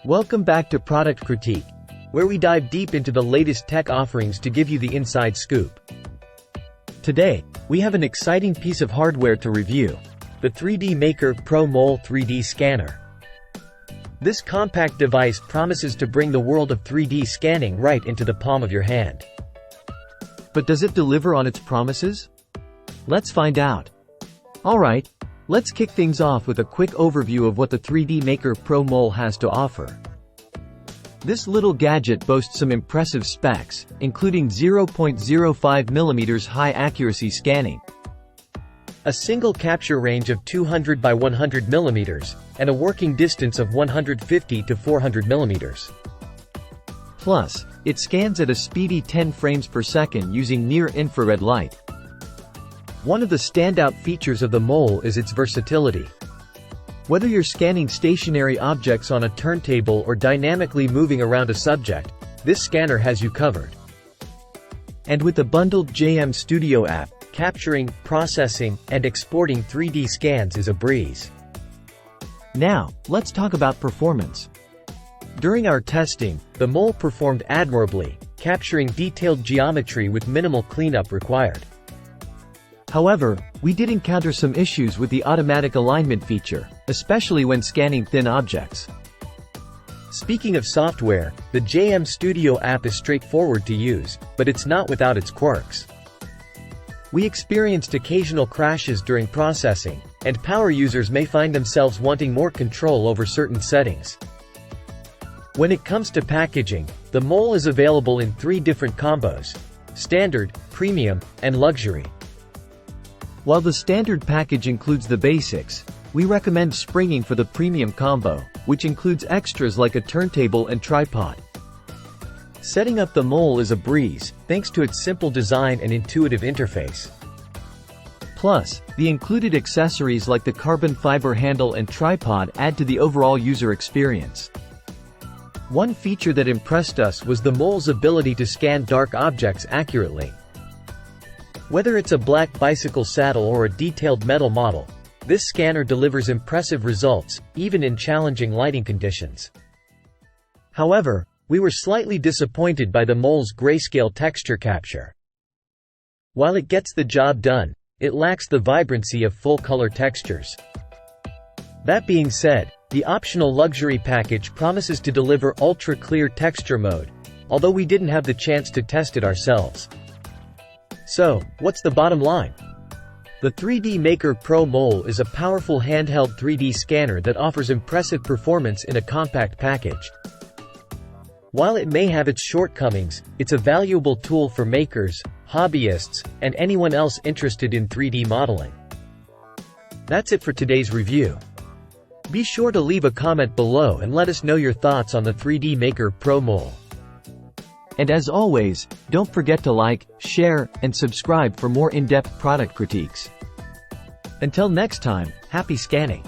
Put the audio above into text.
Welcome back to Product Critique, where we dive deep into the latest tech offerings to give you the inside scoop. Today, we have an exciting piece of hardware to review, the 3DMakerPro Mole 3D Scanner. This compact device promises to bring the world of 3D scanning right into the palm of your hand. But does it deliver on its promises? Let's find out. Alright, let's kick things off with a quick overview of what the 3DMakerPro Mole has to offer. This little gadget boasts some impressive specs, including 0.05mm high accuracy scanning, a single capture range of 200 by 100 mm, and a working distance of 150 to 400 mm. Plus, it scans at a speedy 10 frames per second using near-infrared light. One of the standout features of the Mole is its versatility. Whether you're scanning stationary objects on a turntable or dynamically moving around a subject, this scanner has you covered. And with the bundled JM Studio app, capturing, processing, and exporting 3D scans is a breeze. Now, let's talk about performance. During our testing, the Mole performed admirably, capturing detailed geometry with minimal cleanup required. However, we did encounter some issues with the automatic alignment feature, especially when scanning thin objects. Speaking of software, the JM Studio app is straightforward to use, but it's not without its quirks. We experienced occasional crashes during processing, and power users may find themselves wanting more control over certain settings. When it comes to packaging, the Mole is available in 3 different combos: standard, premium, and luxury. While the standard package includes the basics, we recommend springing for the premium combo, which includes extras like a turntable and tripod. Setting up the Mole is a breeze, thanks to its simple design and intuitive interface. Plus, the included accessories like the carbon fiber handle and tripod add to the overall user experience. One feature that impressed us was the Mole's ability to scan dark objects accurately. Whether it's a black bicycle saddle or a detailed metal model, this scanner delivers impressive results, even in challenging lighting conditions. However, we were slightly disappointed by the Mole's grayscale texture capture. While it gets the job done, it lacks the vibrancy of full-color textures. That being said, the optional luxury package promises to deliver ultra-clear texture mode, although we didn't have the chance to test it ourselves. So, what's the bottom line? The 3DMakerPro Mole is a powerful handheld 3D scanner that offers impressive performance in a compact package. While it may have its shortcomings, it's a valuable tool for makers, hobbyists, and anyone else interested in 3D modeling. That's it for today's review. Be sure to leave a comment below and let us know your thoughts on the 3DMakerPro Mole. And as always, don't forget to like, share, and subscribe for more in-depth product critiques. Until next time, happy scanning!